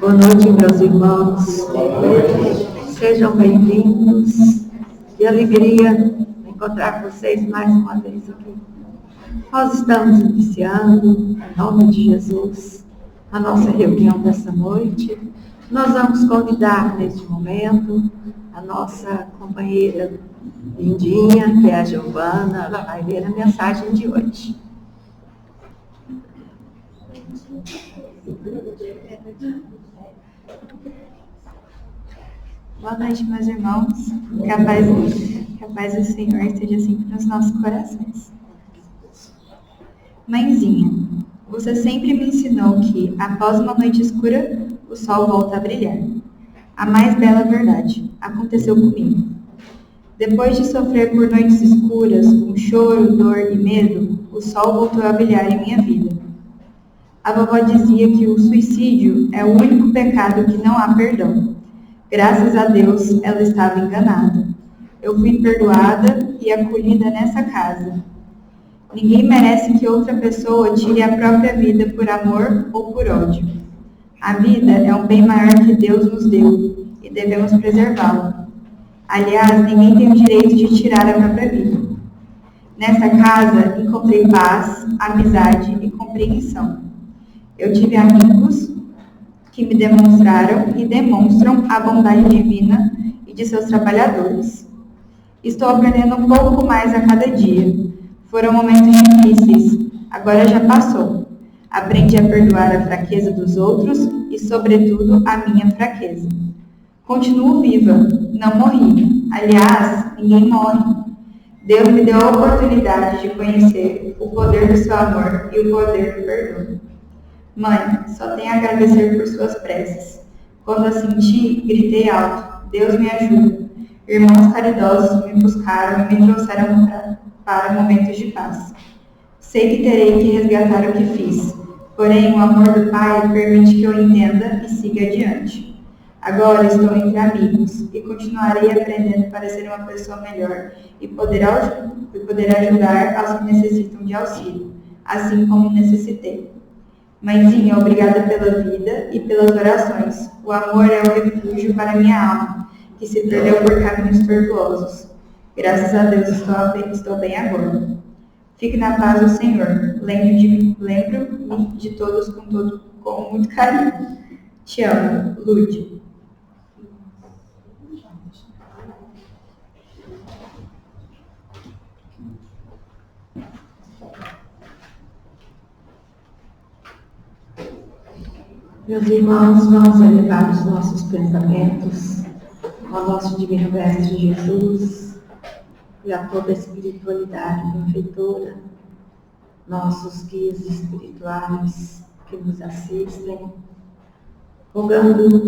Boa noite, meus irmãos. Sejam bem-vindos. Que alegria encontrar vocês mais uma vez aqui. Nós estamos iniciando, em nome de Jesus, a nossa reunião dessa noite. Nós vamos convidar neste momento a nossa companheira Lindinha, que é a Giovana. Ela vai ler a mensagem de hoje. Boa noite, meus irmãos. Que a paz do Senhor esteja sempre nos nossos corações. Mãezinha, você sempre me ensinou que, após uma noite escura, o sol volta a brilhar. A mais bela verdade aconteceu comigo. Depois de sofrer por noites escuras, com choro, dor e medo, o sol voltou a brilhar em minha vida. A vovó dizia que o suicídio é o único pecado que não há perdão. Graças a Deus, ela estava enganada. Eu fui perdoada e acolhida nessa casa. Ninguém merece que outra pessoa tire a própria vida por amor ou por ódio. A vida é um bem maior que Deus nos deu e devemos preservá-la. Aliás, ninguém tem o direito de tirar a própria vida. Nessa casa, encontrei paz, amizade e compreensão. Eu tive amigos que me demonstraram e demonstram a bondade divina e de seus trabalhadores. Estou aprendendo um pouco mais a cada dia. Foram momentos difíceis, agora já passou. Aprendi a perdoar a fraqueza dos outros e, sobretudo, a minha fraqueza. Continuo viva, não morri. Aliás, ninguém morre. Deus me deu a oportunidade de conhecer o poder do seu amor e o poder do perdão. Mãe, só tenho a agradecer por suas preces. Quando a senti, gritei alto: Deus me ajuda. Irmãos caridosos me buscaram e me trouxeram para momentos de paz. Sei que terei que resgatar o que fiz, porém o amor do Pai permite que eu entenda e siga adiante. Agora estou entre amigos e continuarei aprendendo para ser uma pessoa melhor e poder ajudar aos que necessitam de auxílio, assim como necessitei. Mãezinha, obrigada pela vida e pelas orações. O amor é o refúgio para minha alma, que se perdeu por caminhos tortuosos. Graças a Deus estou bem agora. Fique na paz do Senhor. Lembro-me de todos com muito carinho. Te amo, Lude. Meus irmãos, vamos elevar os nossos pensamentos ao nosso Divino Mestre Jesus e a toda a espiritualidade benfeitora, nossos guias espirituais que nos assistem, rogando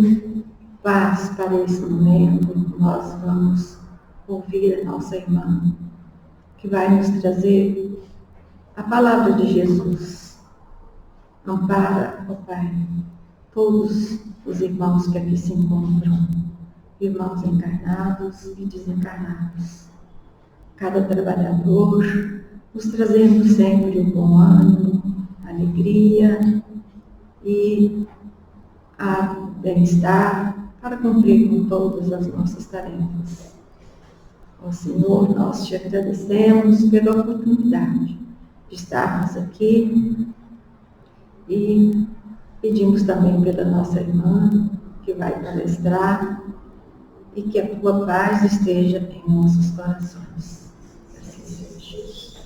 paz para esse momento. Nós vamos ouvir a nossa irmã, que vai nos trazer a palavra de Jesus. Ampara, ó Pai, todos os irmãos que aqui se encontram, irmãos encarnados e desencarnados, cada trabalhador, nos trazendo sempre o bom ânimo, a alegria e a bem-estar para cumprir com todas as nossas tarefas. Ó Senhor, nós te agradecemos pela oportunidade de estarmos aqui e pedimos também pela nossa irmã que vai palestrar e que a tua paz esteja em nossos corações. Assim seja.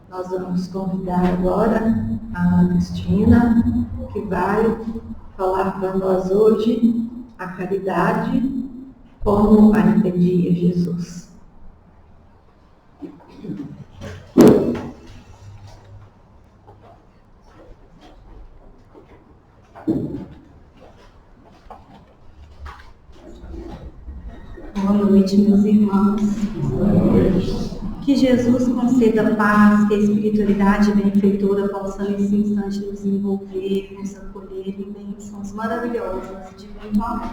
Nós vamos convidar agora a Ana Cristina, que vai falar para nós hoje a caridade como a entendia Jesus. Boa noite, meus irmãos. Que Jesus conceda paz, que a espiritualidade benfeitora possa nesse instante nos envolver, nos acolher em bênçãos maravilhosas de muito amor.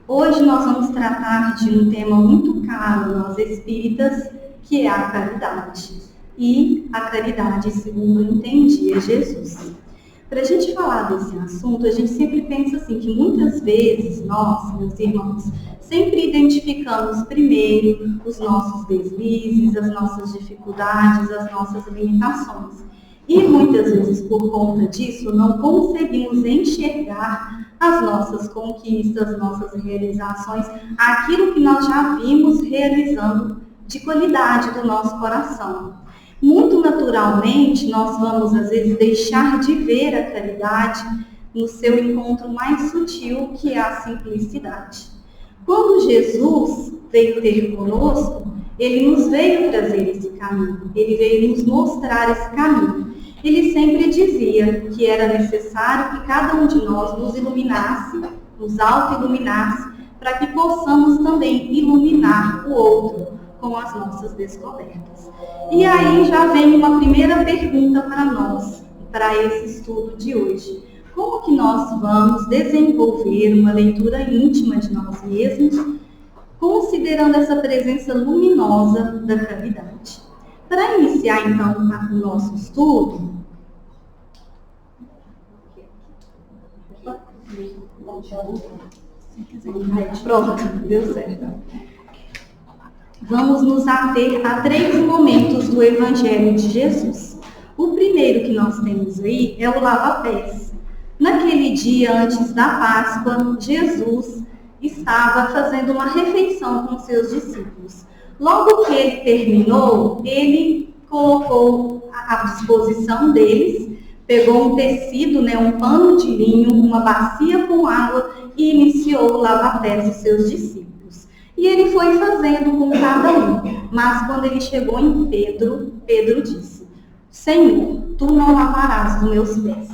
Hoje nós vamos tratar de um tema muito caro a nós espíritas, que é a caridade. E a caridade segundo entendia Jesus. Para a gente falar desse assunto, a gente sempre pensa assim, que muitas vezes nós, meus irmãos, sempre identificamos primeiro os nossos deslizes, as nossas dificuldades, as nossas limitações. E muitas vezes, por conta disso, não conseguimos enxergar as nossas conquistas, nossas realizações, aquilo que nós já vimos realizando de qualidade do nosso coração. Muito naturalmente, nós vamos, às vezes, deixar de ver a caridade no seu encontro mais sutil, que é a simplicidade. Quando Jesus veio ter conosco, ele nos veio trazer esse caminho, ele veio nos mostrar esse caminho. Ele sempre dizia que era necessário que cada um de nós nos iluminasse, nos auto-iluminasse, para que possamos também iluminar o outro com as nossas descobertas. E aí já vem uma primeira pergunta para nós, para esse estudo de hoje. Como que nós vamos desenvolver uma leitura íntima de nós mesmos, considerando essa presença luminosa da caridade? Para iniciar então o nosso estudo, pronto, deu certo. Vamos nos ater a 3 momentos do Evangelho de Jesus. O primeiro que nós temos aí é o lava-pés. Naquele dia antes da Páscoa, Jesus estava fazendo uma refeição com seus discípulos. Logo que ele terminou, ele colocou à disposição deles, pegou um tecido, um pano de linho, uma bacia com água e iniciou o lava-pés dos seus discípulos. E ele foi fazendo com cada um. Mas quando ele chegou em Pedro, Pedro disse: Senhor, tu não lavarás os meus pés.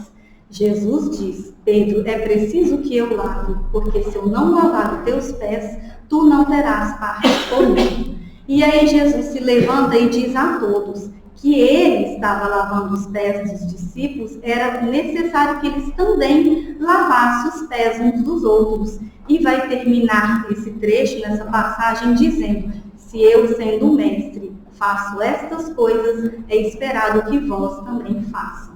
Jesus diz: Pedro, é preciso que eu lave, porque se eu não lavar os teus pés, tu não terás parte comigo. E aí Jesus se levanta e diz a todos que ele estava lavando os pés dos discípulos, era necessário que eles também lavassem os pés uns dos outros. E vai terminar esse trecho, nessa passagem, dizendo: se eu, sendo mestre, faço estas coisas, é esperado que vós também façam.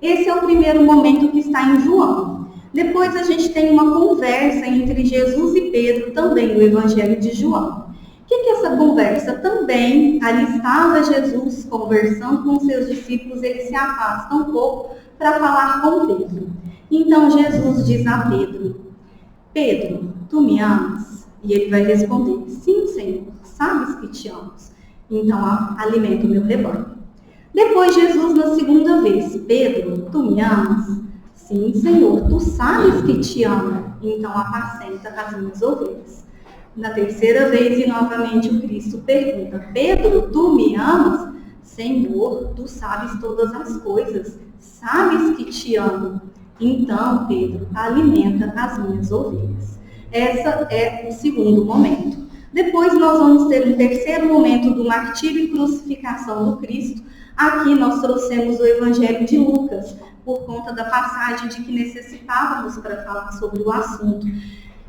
Esse é o primeiro momento que está em João. Depois a gente tem uma conversa entre Jesus e Pedro, também no Evangelho de João. O que é essa conversa? Também, ali estava Jesus conversando com seus discípulos, ele se afasta um pouco para falar com Pedro. Então Jesus diz a Pedro: Pedro, tu me amas? E ele vai responder: sim, Senhor, sabes que te amo. Então alimenta o meu rebanho. Depois Jesus, na segunda vez: Pedro, tu me amas? Sim, Senhor, tu sabes que te amo. Então apacenta as minhas ovelhas. Na terceira vez, e novamente o Cristo pergunta: Pedro, tu me amas? Senhor, tu sabes todas as coisas, sabes que te amo. Então, Pedro, alimenta as minhas ovelhas. Essa é o segundo momento. Depois nós vamos ter um terceiro momento do martírio e crucificação do Cristo. Aqui nós trouxemos o Evangelho de Lucas, por conta da passagem de que necessitávamos para falar sobre o assunto.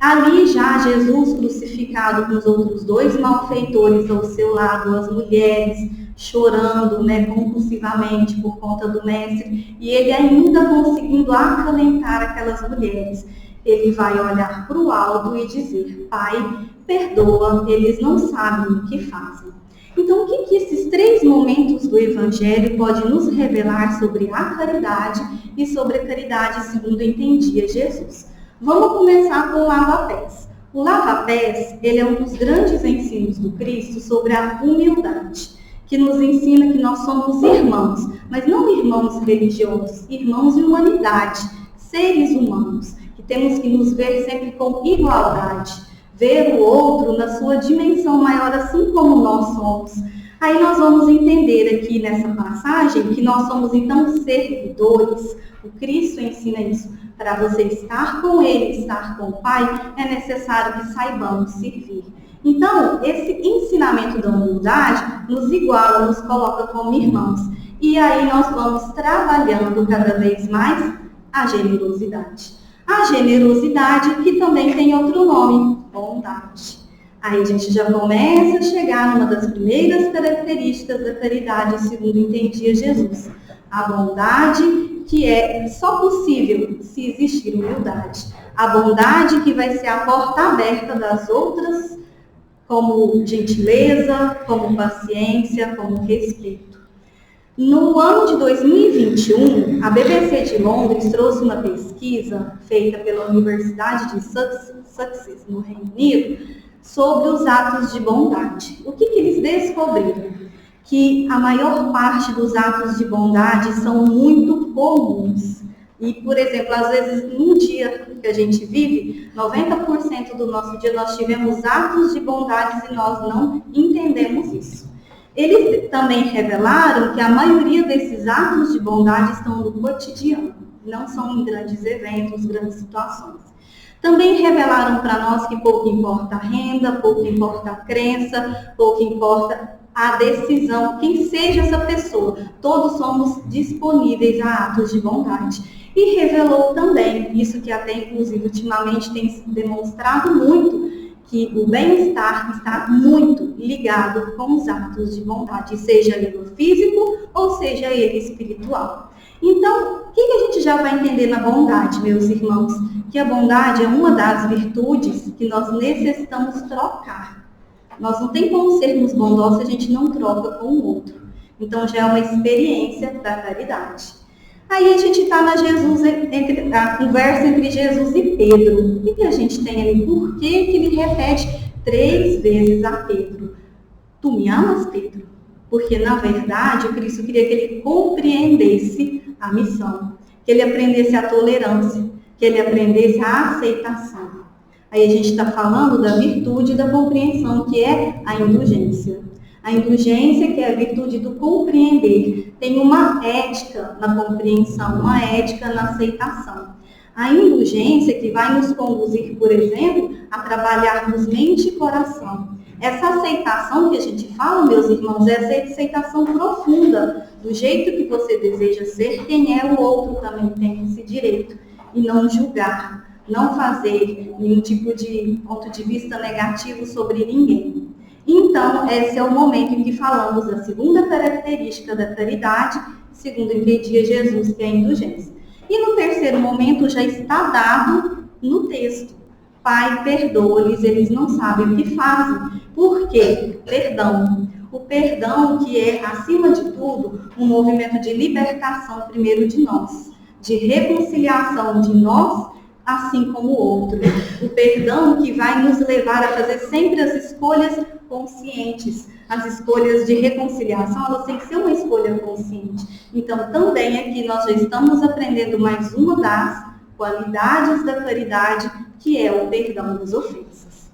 Ali já Jesus crucificado com os outros 2 malfeitores ao seu lado, as mulheres chorando compulsivamente por conta do mestre, e ele ainda conseguindo acalentar aquelas mulheres. Ele vai olhar para o alto e dizer: Pai, perdoa, eles não sabem o que fazem. Então, o que esses 3 momentos do Evangelho podem nos revelar sobre a caridade e sobre a caridade segundo entendia Jesus? Vamos começar com o lava-pés. O lava-pés, ele é um dos grandes ensinos do Cristo sobre a humildade, que nos ensina que nós somos irmãos, mas não irmãos religiosos, irmãos de humanidade, seres humanos, que temos que nos ver sempre com igualdade, ver o outro na sua dimensão maior, assim como nós somos. Aí nós vamos entender aqui nessa passagem que nós somos então servidores. O Cristo ensina isso. Para você estar com Ele, estar com o Pai, é necessário que saibamos servir. Então, esse ensinamento da humildade nos iguala, nos coloca como irmãos. E aí nós vamos trabalhando cada vez mais a generosidade. A generosidade, que também tem outro nome, bondade. Aí a gente já começa a chegar numa das primeiras características da caridade, segundo entendia Jesus. A bondade, que é só possível se existir humildade. A bondade que vai ser a porta aberta das outras, como gentileza, como paciência, como respeito. No ano de 2021, a BBC de Londres trouxe uma pesquisa feita pela Universidade de Sussex, no Reino Unido, sobre os atos de bondade. O que eles descobriram? Que a maior parte dos atos de bondade são muito comuns. E, por exemplo, às vezes, num dia que a gente vive, 90% do nosso dia nós tivemos atos de bondade e nós não entendemos isso. Eles também revelaram que a maioria desses atos de bondade estão no cotidiano, não são em grandes eventos, grandes situações. Também revelaram para nós que pouco importa a renda, pouco importa a crença, pouco importa a decisão, quem seja essa pessoa, todos somos disponíveis a atos de bondade. E revelou também, isso que até inclusive ultimamente tem se demonstrado muito, que o bem-estar está muito ligado com os atos de bondade, seja ele físico ou seja ele espiritual. Então, o que a gente já vai entender na bondade, meus irmãos? Que a bondade é uma das virtudes que nós necessitamos trocar. Nós não tem como sermos bondosos se a gente não troca com o outro. Então, já é uma experiência da caridade. Aí a gente está na a conversa entre Jesus e Pedro. O que a gente tem ali? Por que ele repete 3 vezes a Pedro? Tu me amas, Pedro? Porque, na verdade, o Cristo queria que ele compreendesse a missão, que ele aprendesse a tolerância, que ele aprendesse a aceitação. Aí a gente está falando da virtude da compreensão, que é a indulgência. A indulgência, que é a virtude do compreender, tem uma ética na compreensão, uma ética na aceitação. A indulgência que vai nos conduzir, por exemplo, a trabalharmos mente e coração. Essa aceitação que a gente fala, meus irmãos, é essa aceitação profunda, do jeito que você deseja ser, quem é o outro também tem esse direito. E não julgar, não fazer nenhum tipo de ponto de vista negativo sobre ninguém. Então, esse é o momento em que falamos da segunda característica da caridade, segundo entendia Jesus, que é a indulgência. E no terceiro momento já está dado no texto. Pai, perdoa-lhes, eles não sabem o que fazem. Por quê? Perdão. O perdão que é, acima de tudo, um movimento de libertação primeiro de nós, de reconciliação de nós, assim como o outro. O perdão que vai nos levar a fazer sempre as escolhas conscientes. As escolhas de reconciliação, elas têm que ser uma escolha consciente. Então, também aqui nós já estamos aprendendo mais uma das qualidades da caridade, que é o perdão das ofensas.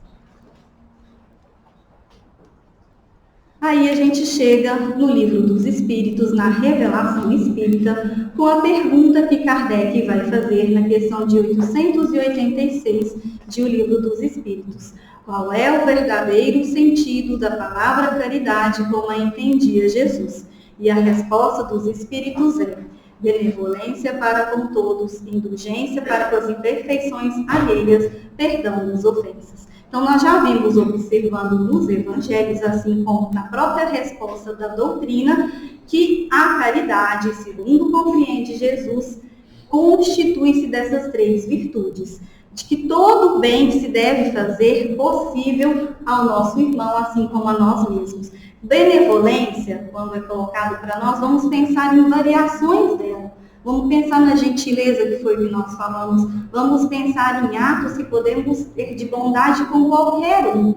Aí a gente chega no Livro dos Espíritos, na Revelação Espírita, com a pergunta que Kardec vai fazer na questão de 886 de O Livro dos Espíritos. Qual é o verdadeiro sentido da palavra caridade como a entendia Jesus? E a resposta dos Espíritos é: benevolência para com todos, indulgência para com as imperfeições alheias, perdão das ofensas. Então, nós já vimos observando nos evangelhos, assim como na própria resposta da doutrina, que a caridade, segundo compreende Jesus, constitui-se dessas 3 virtudes. De que todo bem se deve fazer possível ao nosso irmão, assim como a nós mesmos. Benevolência, quando é colocado para nós, vamos pensar em variações dela. Vamos pensar na gentileza, que foi o que nós falamos. Vamos pensar em atos que podemos ter de bondade com qualquer um,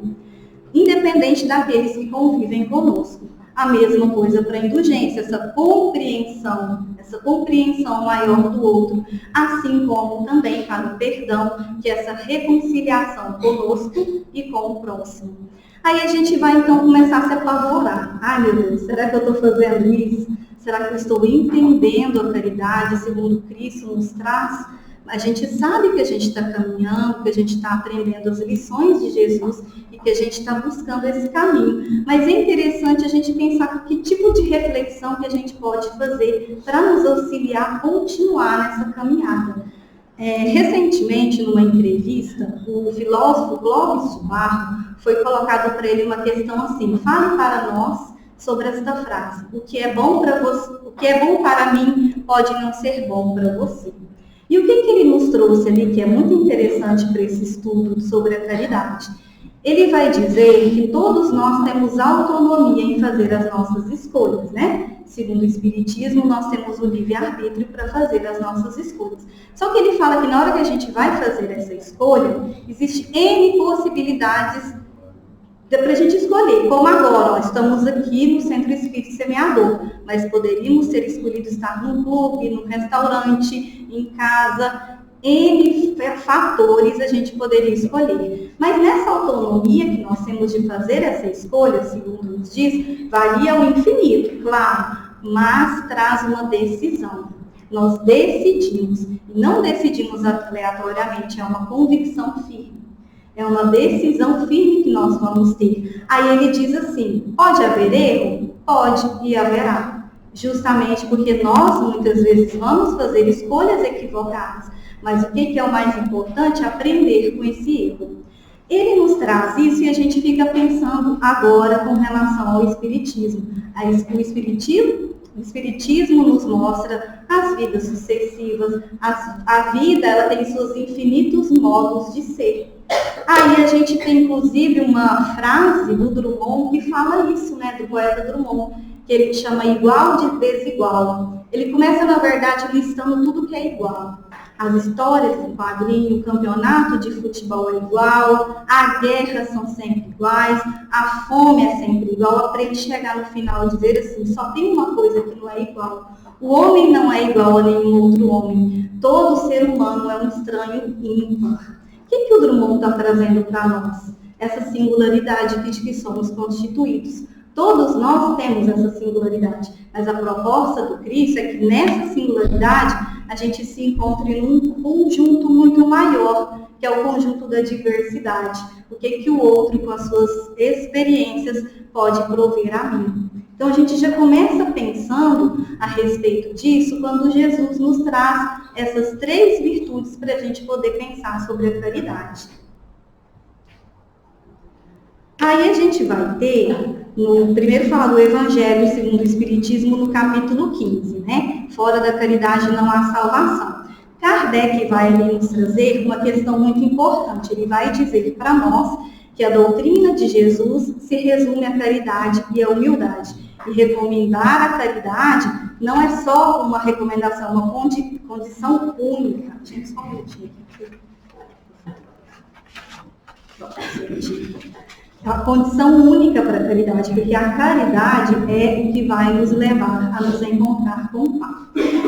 independente daqueles que convivem conosco. A mesma coisa para a indulgência, essa compreensão maior do outro, assim como também para o perdão, que é essa reconciliação conosco e com o próximo. Aí a gente vai então começar a se apavorar. Ai, meu Deus, será que eu estou fazendo isso? Será que eu estou entendendo a caridade segundo Cristo nos traz? A gente sabe que a gente está caminhando, que a gente está aprendendo as lições de Jesus e que a gente está buscando esse caminho. Mas é interessante a gente pensar que tipo de reflexão que a gente pode fazer para nos auxiliar a continuar nessa caminhada. Recentemente, numa entrevista, o filósofo Clóvis de Barro foi colocado para ele uma questão assim: fale para nós sobre esta frase. O que é bom para você, o que é bom para mim pode não ser bom para você. E o que ele nos trouxe ali, que é muito interessante para esse estudo sobre a caridade? Ele vai dizer que todos nós temos autonomia em fazer as nossas escolhas, né? Segundo o Espiritismo, nós temos o livre-arbítrio para fazer as nossas escolhas. Só que ele fala que na hora que a gente vai fazer essa escolha, existe N possibilidades para a gente escolher. Como agora, nós estamos aqui no Centro Espírita Semeador, mas poderíamos ter escolhido estar num clube, num restaurante, em casa. N fatores a gente poderia escolher. Mas nessa autonomia que nós temos de fazer essa escolha, segundo nos diz, varia ao infinito, claro, mas traz uma decisão. Nós decidimos, e não decidimos aleatoriamente, é uma convicção firme. É uma decisão firme que nós vamos ter. Aí ele diz assim: pode haver erro? Pode e haverá. Justamente porque nós, muitas vezes, vamos fazer escolhas equivocadas. Mas o que é o mais importante? Aprender com esse erro. Ele nos traz isso e a gente fica pensando agora com relação ao Espiritismo. O Espiritismo nos mostra as vidas sucessivas. A vida, ela tem seus infinitos modos de ser. Aí a gente tem, inclusive, uma frase do Drummond que fala isso, né, do poeta Drummond, que ele chama igual de desigual. Ele começa, na verdade, listando tudo que é igual. As histórias em quadrinho, o campeonato de futebol é igual, a guerra são sempre iguais, a fome é sempre igual, para ele chegar no final e dizer assim: só tem uma coisa que não é igual. O homem não é igual a nenhum outro homem. Todo ser humano é um estranho ímpar. O que o Drummond está trazendo para nós? Essa singularidade de que somos constituídos. Todos nós temos essa singularidade, mas a proposta do Cristo é que nessa singularidade a gente se encontre num conjunto muito maior, que é o conjunto da diversidade. O que o outro, com as suas experiências, pode prover a mim. Então a gente já começa pensando a respeito disso quando Jesus nos traz essas 3 virtudes para a gente poder pensar sobre a caridade. Aí a gente vai ter, no primeiro falar do Evangelho segundo o Espiritismo, no capítulo 15, né? Fora da caridade não há salvação. Kardec vai ali nos trazer uma questão muito importante. Ele vai dizer para nós que a doutrina de Jesus se resume à caridade e à humildade. E recomendar a caridade não é só uma recomendação, uma condição única. Gente, só um minutinho aqui. É uma condição única para a caridade, porque a caridade é o que vai nos levar a nos encontrar com o Pai.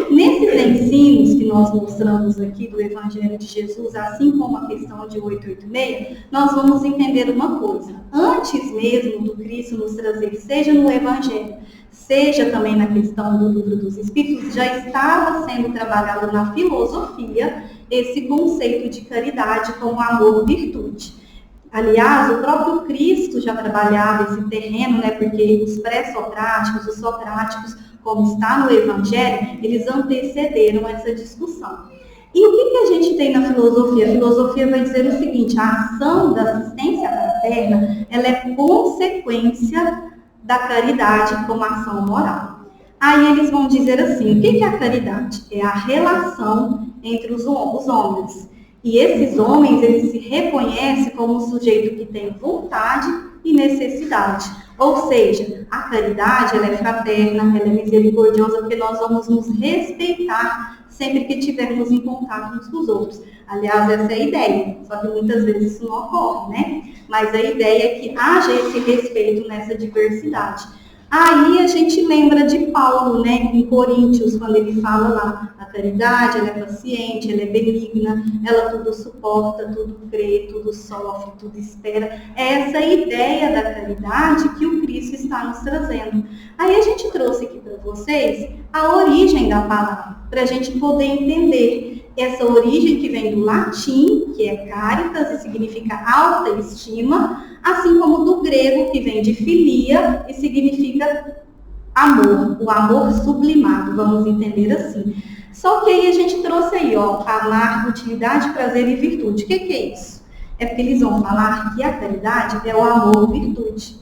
Nesses ensinos que nós mostramos aqui do Evangelho de Jesus, assim como a questão de 886, nós vamos entender uma coisa. Antes mesmo do Cristo nos trazer, seja no Evangelho, seja também na questão do Livro dos Espíritos, já estava sendo trabalhado na filosofia esse conceito de caridade como amor-virtude. Aliás, o próprio Cristo já trabalhava esse terreno, né? Porque os pré-socráticos, os socráticos, como está no Evangelho, eles antecederam essa discussão. E o que a gente tem na filosofia? A filosofia vai dizer o seguinte: a ação da assistência fraterna, ela é consequência da caridade como ação moral. Aí eles vão dizer assim: o que é a caridade? É a relação entre os homens. E esses homens, eles se reconhecem como um sujeito que tem vontade e necessidade. Ou seja, a caridade, ela é fraterna, ela é misericordiosa, porque nós vamos nos respeitar sempre que estivermos em contato uns com os outros. Aliás, essa é a ideia, só que muitas vezes isso não ocorre, né? Mas a ideia é que haja esse respeito nessa diversidade. Aí a gente lembra de Paulo, né, em Coríntios, quando ele fala lá: a caridade, ela é paciente, ela é benigna, ela tudo suporta, tudo crê, tudo sofre, tudo espera. É essa ideia da caridade que o Cristo está nos trazendo. Aí a gente trouxe aqui para vocês a origem da palavra, para a gente poder entender essa origem que vem do latim, que é caritas, e significa alta estima, assim como do grego, que vem de filia e significa amor, o amor sublimado, vamos entender assim. Só que aí a gente trouxe aí, ó, amar, utilidade, prazer e virtude. O que é isso? É porque eles vão falar que a caridade é o amor-virtude.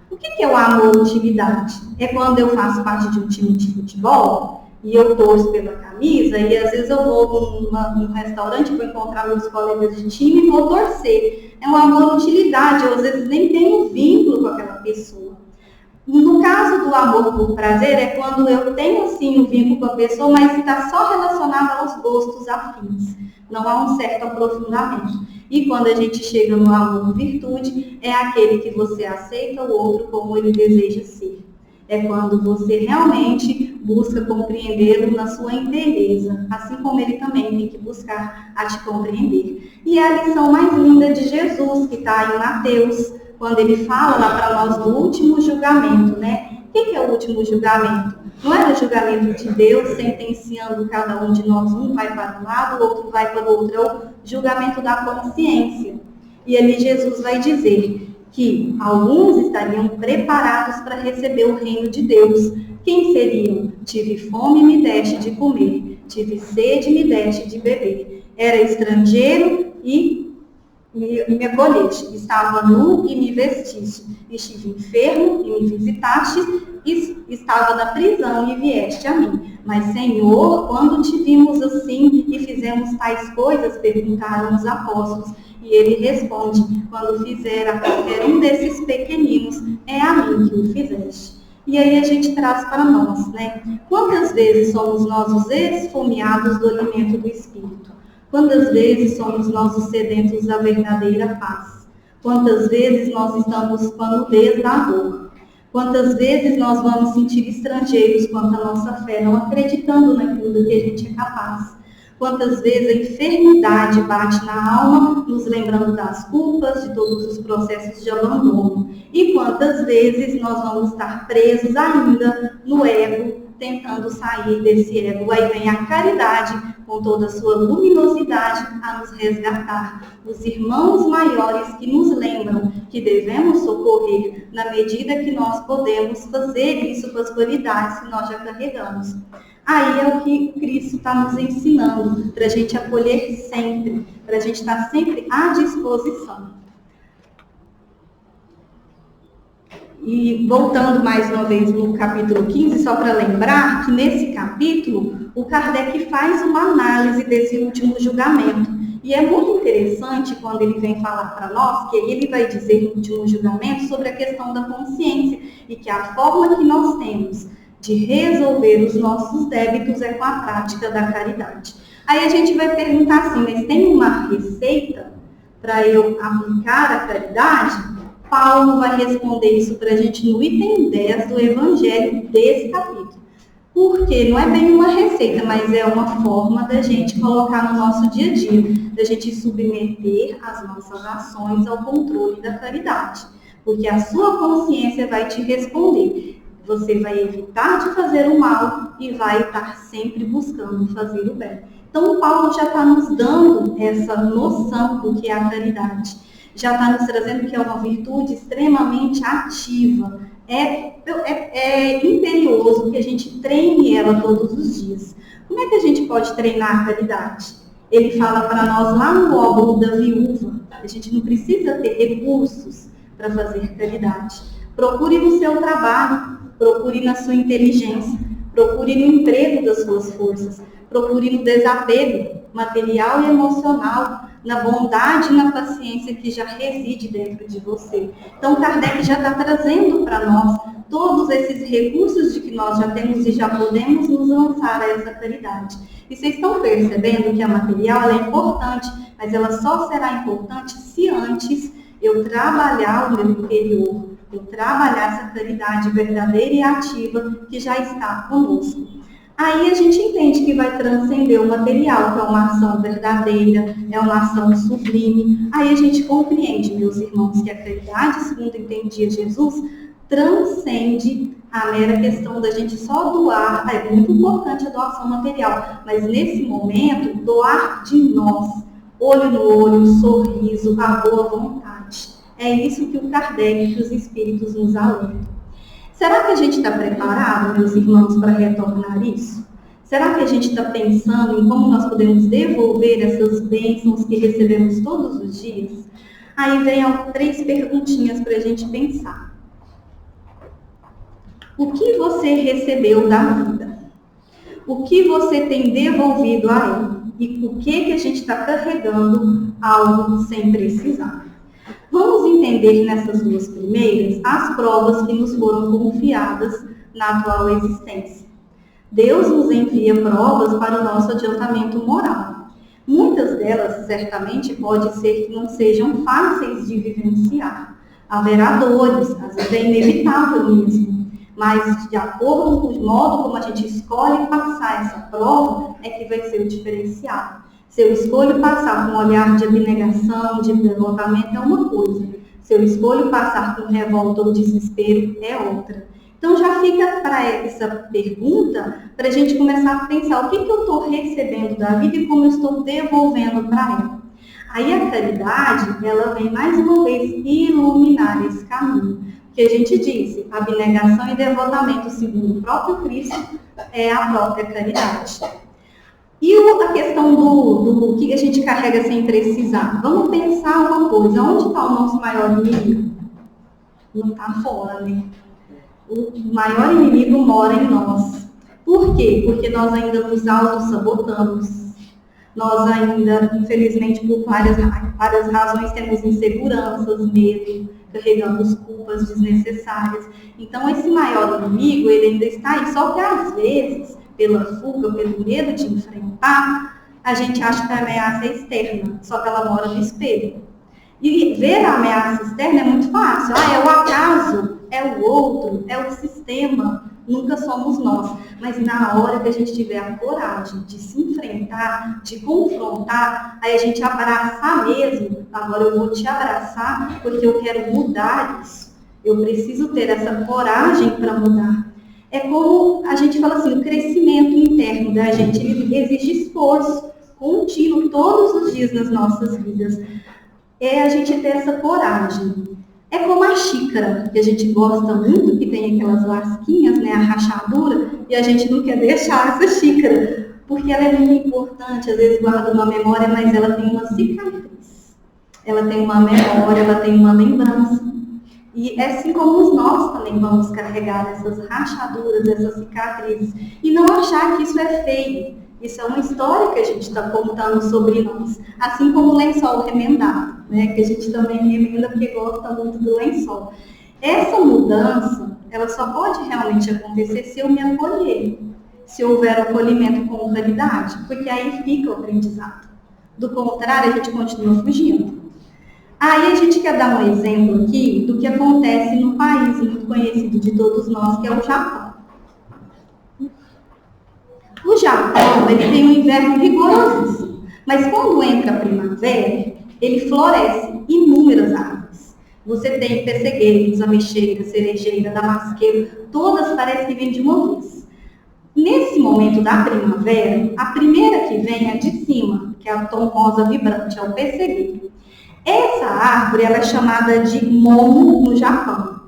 O que é o amor-utilidade? É quando eu faço parte de um time de futebol e eu torço pela camisa e às vezes eu vou num restaurante, vou encontrar meus colegas de time e vou torcer. É um amor-utilidade, eu às vezes nem tenho vínculo com aquela pessoa. No caso do amor por prazer, é quando eu tenho sim um vínculo com a pessoa, mas está só relacionado aos gostos afins. Não há um certo aprofundamento. E quando a gente chega no amor virtude, é aquele que você aceita o outro como ele deseja ser. É quando você realmente busca compreendê-lo na sua inteireza, assim como ele também tem que buscar a te compreender. E é a lição mais linda de Jesus, que está em Mateus, quando ele fala lá para nós do último julgamento, né? O que é o último julgamento? Não é o julgamento de Deus sentenciando cada um de nós, um vai para um lado, o outro vai para o outro, é o julgamento da consciência. E ali Jesus vai dizer que alguns estariam preparados para receber o reino de Deus. Quem seriam? Tive fome e me deste de comer, tive sede e me deste de beber. Era estrangeiro e me acolheste, estava nu e me vestiste, estive enfermo e me visitaste, estava na prisão e vieste a mim. Mas, Senhor, quando te vimos assim e fizemos tais coisas, perguntaram os apóstolos, e ele responde, quando fizer a qualquer um desses pequeninos, é a mim que o fizeste. E aí a gente traz para nós, né? Quantas vezes somos nós os esfomeados do alimento do Espírito? Quantas vezes somos nós os sedentos da verdadeira paz? Quantas vezes nós estamos com a nudez da dor? Quantas vezes nós vamos sentir estrangeiros quanto à nossa fé, não acreditando naquilo do que a gente é capaz? Quantas vezes a enfermidade bate na alma, nos lembrando das culpas, de todos os processos de abandono? E quantas vezes nós vamos estar presos ainda no ego, tentando sair desse ego? Aí vem a caridade, com toda a sua luminosidade, a nos resgatar. Os irmãos maiores que nos lembram que devemos socorrer na medida que nós podemos fazer isso com as qualidades que nós já carregamos. Aí é o que Cristo está nos ensinando, para a gente acolher sempre, para a gente estar sempre à disposição. E voltando mais uma vez no capítulo 15, só para lembrar que nesse capítulo o Kardec faz uma análise desse último julgamento. E é muito interessante quando ele vem falar para nós, que ele vai dizer no último julgamento sobre a questão da consciência e que a forma que nós temos de resolver os nossos débitos é com a prática da caridade. Aí a gente vai perguntar assim, mas tem uma receita para eu aplicar a caridade? Paulo vai responder isso para a gente no item 10 do Evangelho desse capítulo. Porque não é bem uma receita, mas é uma forma da gente colocar no nosso dia a dia, da gente submeter as nossas ações ao controle da caridade. Porque a sua consciência vai te responder. Você vai evitar de fazer o mal e vai estar sempre buscando fazer o bem. Então, Paulo já está nos dando essa noção do que é a caridade. Já está nos trazendo que é uma virtude extremamente ativa. É imperioso que a gente treine ela todos os dias. Como é que a gente pode treinar a caridade? Ele fala para nós lá no óbolo da viúva. A gente não precisa ter recursos para fazer caridade. Procure no seu trabalho. Procure na sua inteligência, procure no emprego das suas forças, procure no desapego material e emocional, na bondade e na paciência que já reside dentro de você. Então, Kardec já está trazendo para nós todos esses recursos de que nós já temos e já podemos nos lançar a essa caridade. E vocês estão percebendo que a material ela é importante, mas ela só será importante se antes eu trabalhar o meu interior, eu trabalhar essa caridade verdadeira e ativa que já está conosco. Aí a gente entende que vai transcender o material, que é uma ação verdadeira, é uma ação sublime. Aí a gente compreende, meus irmãos, que a caridade, segundo entendia Jesus, transcende a mera questão da gente só doar. É muito importante a doação material, mas nesse momento, doar de nós, olho no olho, sorriso, a boa vontade. É isso que o Kardec e os Espíritos nos alertam. Será que a gente está preparado, meus irmãos, para retornar isso? Será que a gente está pensando em como nós podemos devolver essas bênçãos que recebemos todos os dias? Aí vem 3 perguntinhas para a gente pensar. O que você recebeu da vida? O que você tem devolvido a ele? E o que a gente está carregando algo sem precisar? Vamos entender nessas 2 primeiras as provas que nos foram confiadas na atual existência. Deus nos envia provas para o nosso adiantamento moral. Muitas delas, certamente, pode ser que não sejam fáceis de vivenciar. Haverá dores, às vezes é inevitável mesmo. Mas, de acordo com o modo como a gente escolhe passar essa prova, é que vai ser o diferencial. Se eu escolho passar com um olhar de abnegação, de devotamento, é uma coisa. Se eu escolho passar com revolta ou desespero, é outra. Então, já fica para essa pergunta, para a gente começar a pensar o que eu estou recebendo da vida e como eu estou devolvendo para ela. Aí a caridade, ela vem mais uma vez iluminar esse caminho. Que a gente disse, abnegação e devotamento segundo o próprio Cristo é a própria caridade. E a questão do que a gente carrega sem precisar? Vamos pensar uma coisa, onde está o nosso maior inimigo? Não está fora, né? O maior inimigo mora em nós. Por quê? Porque nós ainda nos auto-sabotamos. Nós ainda, infelizmente, por várias razões, temos inseguranças, medo, carregamos culpas desnecessárias. Então, esse maior inimigo, ele ainda está aí. Só que, às vezes, pela fuga, pelo medo de enfrentar, a gente acha que a ameaça é externa, só que ela mora no espelho. E ver a ameaça externa é muito fácil. É o acaso, é o outro, é o sistema, nunca somos nós. Mas na hora que a gente tiver a coragem de se enfrentar, de confrontar, aí a gente abraçar mesmo. Agora eu vou te abraçar porque eu quero mudar isso. Eu preciso ter essa coragem para mudar. É como a gente fala assim, o crescimento interno da gente, ele exige esforço contínuo todos os dias nas nossas vidas. É a gente ter essa coragem. É como a xícara, que a gente gosta muito, que tem aquelas lasquinhas, né, a rachadura, e a gente não quer deixar essa xícara, porque ela é muito importante, às vezes guarda uma memória, mas ela tem uma cicatriz. Ela tem uma memória, ela tem uma lembrança. E assim como nós também vamos carregar essas rachaduras, essas cicatrizes, e não achar que isso é feio. Isso é uma história que a gente está contando sobre nós. Assim como o lençol remendado, né? Que a gente também remenda porque gosta muito do lençol. Essa mudança, ela só pode realmente acontecer se eu me acolher. Se houver acolhimento com caridade, porque aí fica o aprendizado. Do contrário, a gente continua fugindo. Aí a gente quer dar um exemplo aqui do que acontece no país muito conhecido de todos nós, que é o Japão. O Japão, ele tem um inverno rigorosíssimo, mas quando entra a primavera, ele floresce inúmeras árvores. Você tem pessegueiros, ameixeira, cerejeira, damasqueiro, todas parecem que vêm de uma vez. Nesse momento da primavera, a primeira que vem é de cima, que é a tom rosa vibrante, é o pessegueiro. Essa árvore ela é chamada de momo no Japão.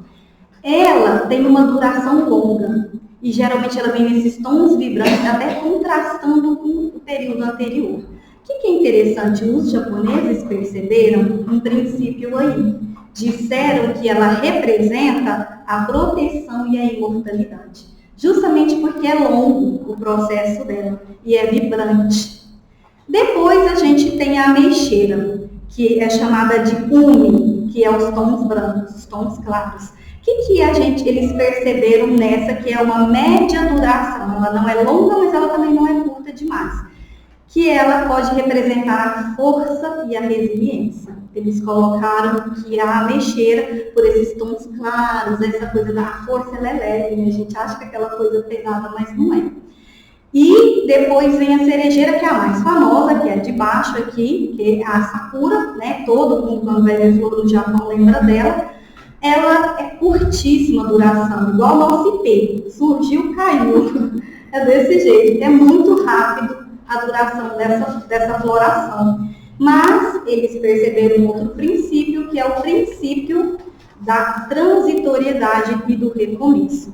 Ela tem uma duração longa. E geralmente ela vem nesses tons vibrantes, até contrastando com o período anterior. O que é interessante, os japoneses perceberam um princípio aí. Disseram que ela representa a proteção e a imortalidade. Justamente porque é longo o processo dela e é vibrante. Depois a gente tem a ameixeira, que é chamada de umi, que é os tons brancos, os tons claros. O que eles perceberam nessa, que é uma média duração? Ela não é longa, mas ela também não é curta demais. Que ela pode representar a força e a resiliência. Eles colocaram que a ameixeira, por esses tons claros, essa coisa da força, ela é leve, né? A gente acha que é aquela coisa pesada, mas não é. E depois vem a cerejeira, que é a mais famosa, que é de baixo aqui, que é a sakura, né? Todo mundo, quando vai ver flor no Japão, lembra dela. Ela é curtíssima a duração, igual o nosso IP. Surgiu, caiu. É desse jeito. É muito rápido a duração dessa floração. Mas eles perceberam outro princípio, que é o princípio da transitoriedade e do recomeço.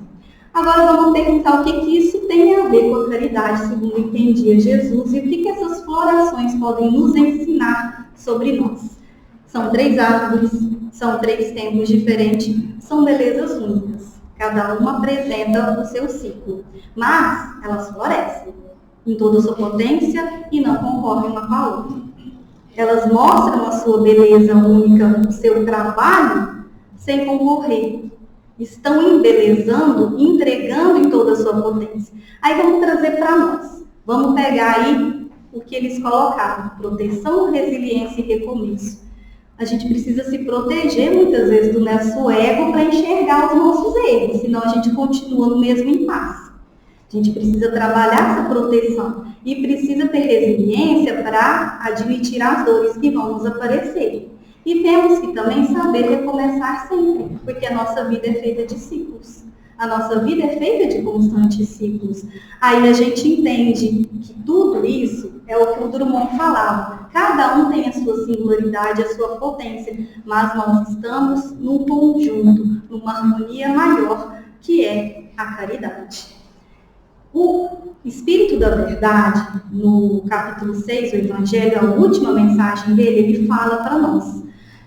Agora vamos perguntar o que isso tem a ver com a caridade, segundo entendia Jesus, e o que essas florações podem nos ensinar sobre nós. São 3 árvores, são 3 tempos diferentes, são belezas únicas. Cada uma apresenta o seu ciclo, mas elas florescem em toda a sua potência e não concorrem uma com a outra. Elas mostram a sua beleza única, o seu trabalho, sem concorrer. Estão embelezando, entregando em toda a sua potência. Aí vamos trazer para nós. Vamos pegar aí o que eles colocaram: proteção, resiliência e recomeço. A gente precisa se proteger muitas vezes do nosso ego para enxergar os nossos erros, senão a gente continua no mesmo impasse. A gente precisa trabalhar essa proteção e precisa ter resiliência para admitir as dores que vão nos aparecer. E temos que também saber recomeçar sempre, porque a nossa vida é feita de ciclos. A nossa vida é feita de constantes ciclos. Aí a gente entende que tudo isso é o que o Drummond falava. Cada um tem a sua singularidade, a sua potência, mas nós estamos num conjunto, numa harmonia maior, que é a caridade. O Espírito da Verdade, no capítulo 6 do Evangelho, a última mensagem dele, ele fala para nós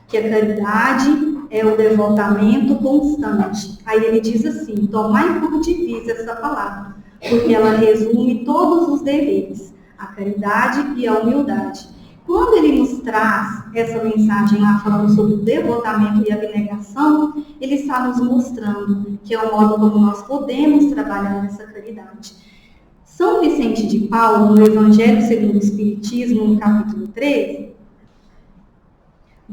que a caridade é o devotamento constante. Aí ele diz assim: tomai por divisa essa palavra, porque ela resume todos os deveres, a caridade e a humildade. Quando ele nos traz essa mensagem lá falando sobre o devotamento e a abnegação, ele está nos mostrando que é o modo como nós podemos trabalhar nessa caridade. São Vicente de Paulo, no Evangelho segundo o Espiritismo, no capítulo 13,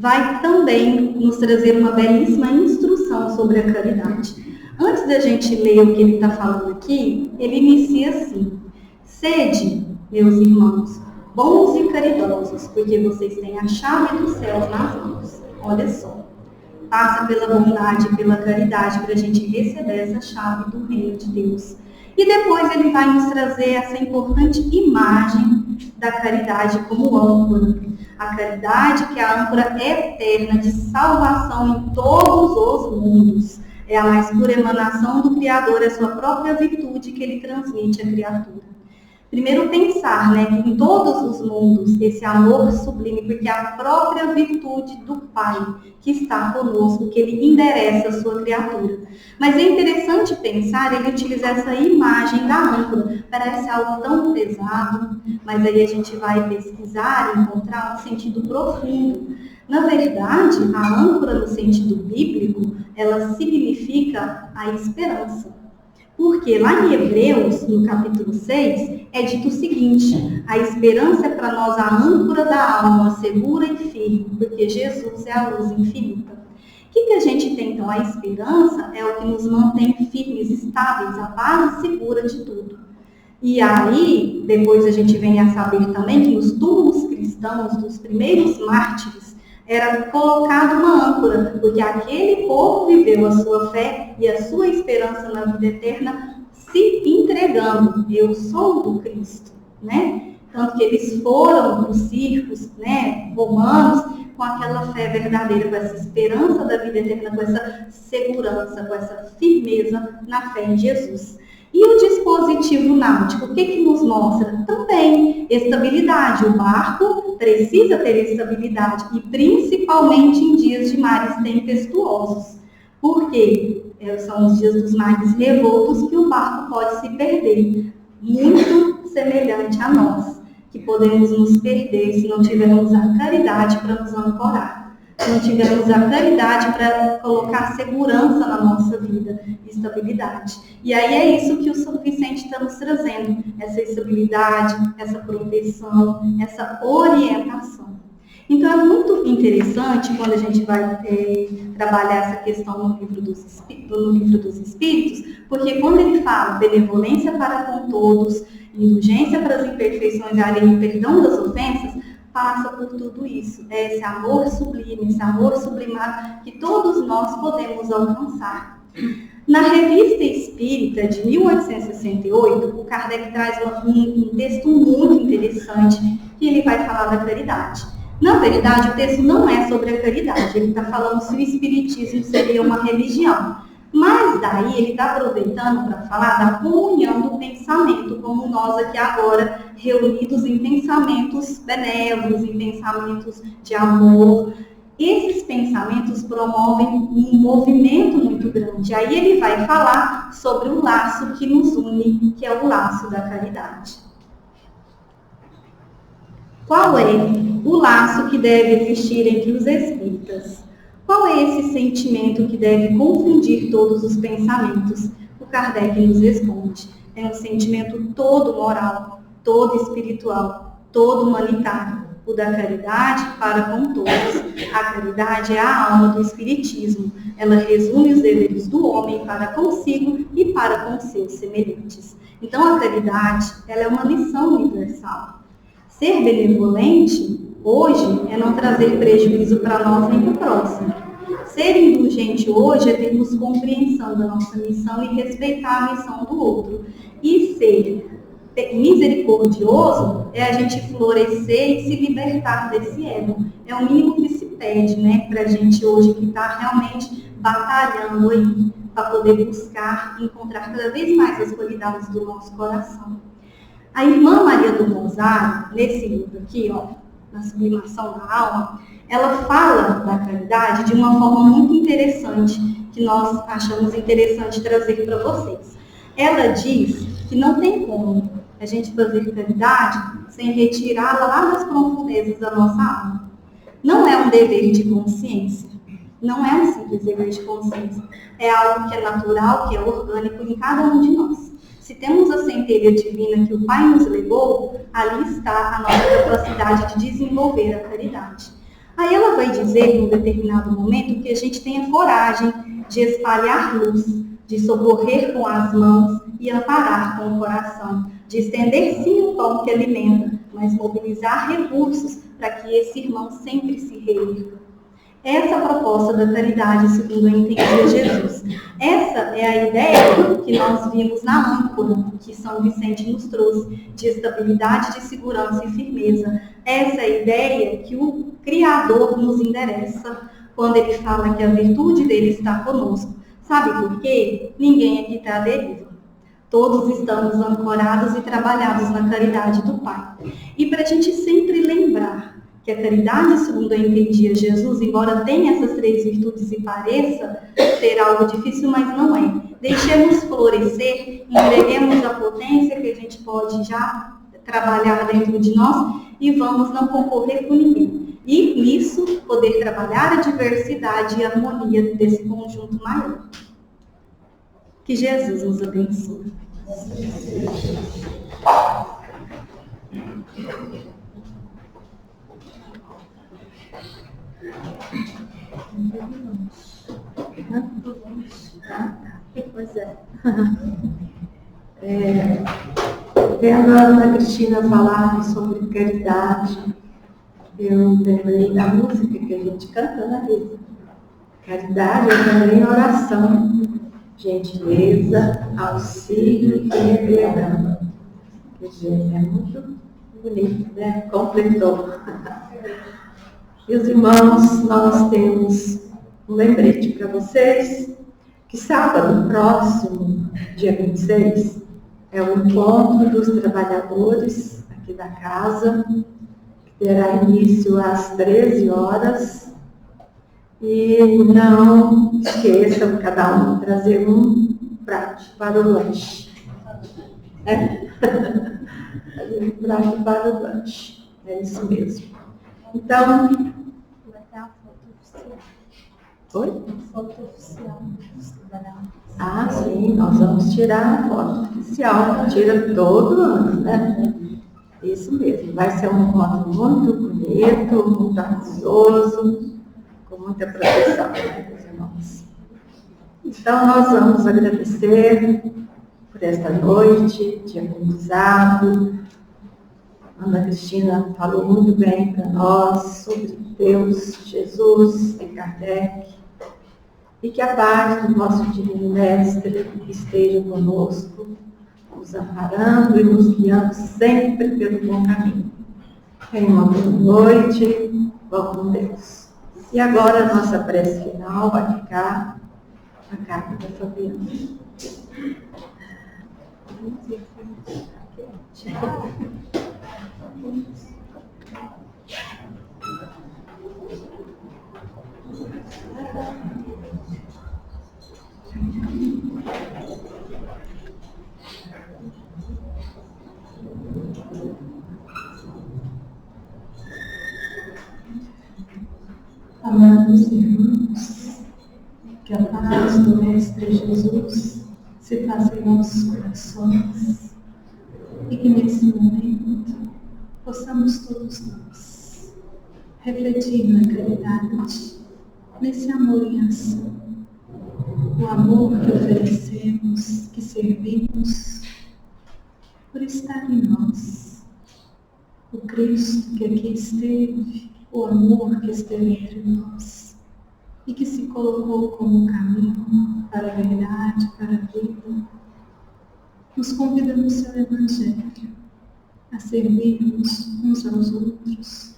vai também nos trazer uma belíssima instrução sobre a caridade. Antes da gente ler o que ele está falando aqui, ele inicia assim: sede, meus irmãos, bons e caridosos, porque vocês têm a chave dos céus nas mãos. Olha só, passa pela bondade e pela caridade para a gente receber essa chave do reino de Deus. E depois ele vai nos trazer essa importante imagem da caridade como âncora. A caridade que é a âncora eterna de salvação em todos os mundos. É a mais pura emanação do Criador, é a sua própria virtude que ele transmite à criatura. Primeiro pensar, que em todos os mundos esse amor sublime, porque é a própria virtude do Pai que está conosco, que ele endereça a sua criatura. Mas é interessante pensar, ele utilizar essa imagem da âncora. Parece algo tão pesado, mas aí a gente vai pesquisar e encontrar um sentido profundo. Na verdade, a âncora no sentido bíblico, ela significa a esperança. Porque lá em Hebreus, no capítulo 6, é dito o seguinte: a esperança é para nós a âncora da alma, segura e firme, porque Jesus é a luz infinita. O que a gente tem então? A esperança é o que nos mantém firmes, estáveis, a base segura de tudo. E aí, depois a gente vem a saber também que nos túmulos cristãos, dos primeiros mártires, era colocado uma âncora, porque aquele povo viveu a sua fé e a sua esperança na vida eterna se entregando. Eu sou do Cristo, Tanto que eles foram para os circos, romanos, com aquela fé verdadeira, com essa esperança da vida eterna, com essa segurança, com essa firmeza na fé em Jesus. E o dispositivo náutico, o que nos mostra? Também estabilidade. O barco precisa ter estabilidade, e principalmente em dias de mares tempestuosos. Por quê? São os dias dos mares revoltos que o barco pode se perder. Muito semelhante a nós, que podemos nos perder se não tivermos a caridade para nos ancorar. Se não tivermos a caridade para colocar segurança na nossa vida, estabilidade. E aí é isso que o São Vicente está nos trazendo, essa estabilidade, essa proteção, essa orientação. Então é muito interessante quando a gente vai trabalhar essa questão no livro dos Espíritos, porque quando ele fala benevolência para com todos, indulgência para as imperfeições alheias e perdão das ofensas, passa por tudo isso. É esse amor sublime, esse amor sublimado que todos nós podemos alcançar. Na Revista Espírita de 1868, o Kardec traz um texto muito interessante que ele vai falar da caridade. Na verdade, o texto não é sobre a caridade, ele está falando se o Espiritismo seria uma religião. Mas daí ele está aproveitando para falar da comunhão do pensamento, como nós aqui agora, reunidos em pensamentos benévolos, em pensamentos de amor. Esses pensamentos promovem um movimento muito grande. Aí ele vai falar sobre o laço que nos une, que é o laço da caridade. Qual é o laço que deve existir entre os espíritas? Qual é esse sentimento que deve confundir todos os pensamentos? O Kardec nos responde. É um sentimento todo moral, todo espiritual, todo humanitário. O da caridade para com todos. A caridade é a alma do espiritismo. Ela resume os deveres do homem para consigo e para com seus semelhantes. Então a caridade, ela é uma lição universal. Ser benevolente, hoje, é não trazer prejuízo para nós nem para o próximo. Ser indulgente hoje é termos compreensão da nossa missão e respeitar a missão do outro. E ser misericordioso é a gente florescer e se libertar desse ego. É o mínimo que se pede, né, para a gente hoje que está realmente batalhando aí para poder buscar e encontrar cada vez mais as qualidades do nosso coração. A irmã Maria do Rosário, nesse livro aqui, ó, na Sublimação da Alma, ela fala da caridade de uma forma muito interessante, que nós achamos interessante trazer para vocês. Ela diz que não tem como a gente fazer caridade sem retirá-la lá das profundezas da nossa alma. Não é um dever de consciência, não é um simples dever de consciência, é algo que é natural, que é orgânico em cada um de nós. Se temos a centelha divina que o Pai nos legou, ali está a nossa capacidade de desenvolver a caridade. Aí ela vai dizer, em um determinado momento, que a gente tenha coragem de espalhar luz, de socorrer com as mãos e amparar com o coração, de estender sim o pão que alimenta, mas mobilizar recursos para que esse irmão sempre se reerga. Essa é a proposta da caridade, segundo eu entendi Jesus. Essa é a ideia que nós vimos na âncora, que São Vicente nos trouxe, de estabilidade, de segurança e firmeza. Essa é a ideia que o Criador nos endereça quando ele fala que a virtude dele está conosco. Sabe por quê? Ninguém aqui está à deriva. Todos estamos ancorados e trabalhados na caridade do Pai. E para a gente sempre lembrar que a caridade, segundo eu entendi a Jesus, embora tenha essas três virtudes e pareça ser algo difícil, mas não é. Deixemos florescer, entreguemos a potência que a gente pode já trabalhar dentro de nós e vamos não concorrer com ninguém. E nisso, poder trabalhar a diversidade e a harmonia desse conjunto maior. Que Jesus nos abençoe. Pois é. Vendo a Ana Cristina falar sobre caridade, eu lembrei da música que a gente canta na vida. Caridade é também oração, gentileza, auxílio e perdão. Quer dizer, é muito bonito, né? Completou. E os irmãos, nós temos um lembrete para vocês, que sábado próximo, dia 26, é o encontro dos trabalhadores aqui da casa, que terá início às 13 horas. E não esqueçam, cada um, trazer um prato para o lanche. Trazer um prato para o lanche. É isso mesmo. Então, Vai ter a foto oficial. oi? A foto oficial. Ah, sim, nós vamos tirar a foto oficial, tira todo ano, né? Isso mesmo, vai ser um encontro muito bonito, muito harmonioso, com muita proteção, né, meus irmãos? Então, nós vamos agradecer por esta noite de aprendizado. Ana Cristina falou muito bem para nós sobre Deus, Jesus e Kardec. E que a paz do nosso Divino Mestre esteja conosco, nos amparando e nos guiando sempre pelo bom caminho. Tenha uma boa noite, vão com Deus. E agora a nossa prece final vai ficar a carta da Fabiana. Amados irmãos, que a paz do Mestre Jesus se faça em nossos corações e que nesse momento possamos todos nós refletir na caridade, nesse amor em ação, o amor que oferecemos, que servimos, por estar em nós, o Cristo que aqui esteve, o amor que esteve entre nós e que se colocou como caminho para a verdade, para a vida, nos convida no seu Evangelho a servirmos uns aos outros,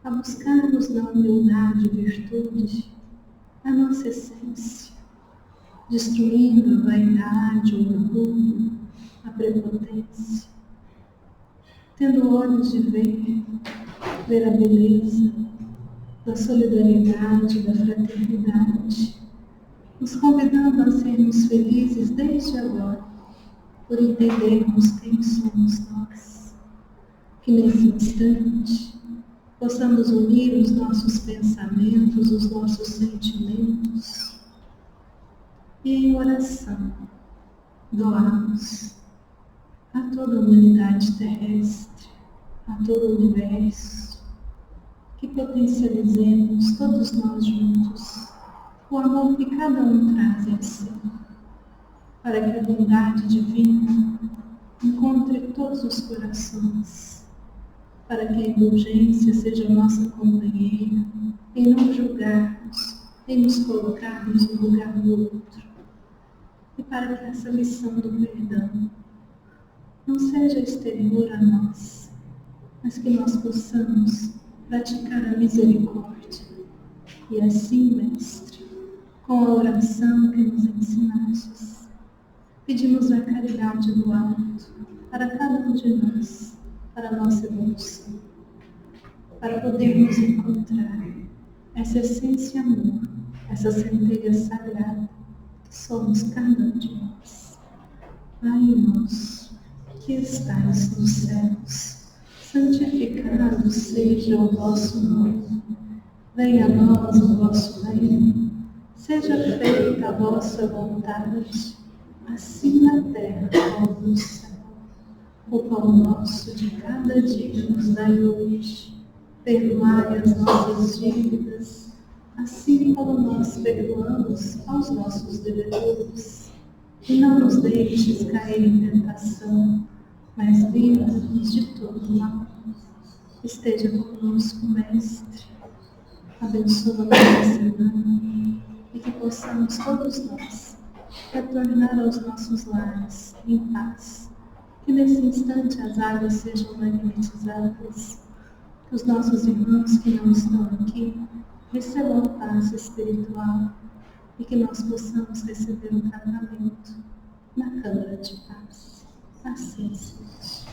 a buscarmos na humildade e virtude a nossa essência, destruindo a vaidade, o orgulho, a prepotência, tendo olhos de ver a beleza da solidariedade, da fraternidade, nos convidando a sermos felizes desde agora, por entendermos quem somos nós. Que nesse instante possamos unir os nossos pensamentos, os nossos sentimentos e em oração doarmos a toda a humanidade terrestre, a todo o universo, que potencializemos todos nós juntos o amor que cada um traz em si, para que a bondade divina encontre todos os corações, para que a indulgência seja nossa companheira em não julgarmos, em nos colocarmos no lugar do outro, e para que essa lição do perdão não seja exterior a nós, mas que nós possamos praticar a misericórdia. E assim, Mestre, com a oração que nos ensinastes, pedimos a caridade do alto para cada um de nós, para a nossa evolução, para podermos encontrar essa essência amor, essa centelha sagrada que somos cada um de nós. Pai nosso, que estais nos céus, santificado seja o vosso nome. Venha a nós o vosso reino. Seja feita a vossa vontade, assim na terra como no céu. O pão nosso de cada dia nos dai hoje. Perdoai as nossas dívidas, assim como nós perdoamos aos nossos devedores. E não nos deixes cair em tentação, mas livra-nos de todo mal. Esteja conosco, Mestre. Abençoa nossa semana e que possamos todos nós retornar aos nossos lares em paz. Que nesse instante as águas sejam magnetizadas, que os nossos irmãos que não estão aqui recebam paz espiritual e que nós possamos receber um tratamento na Câmara de Paz. Assim seja.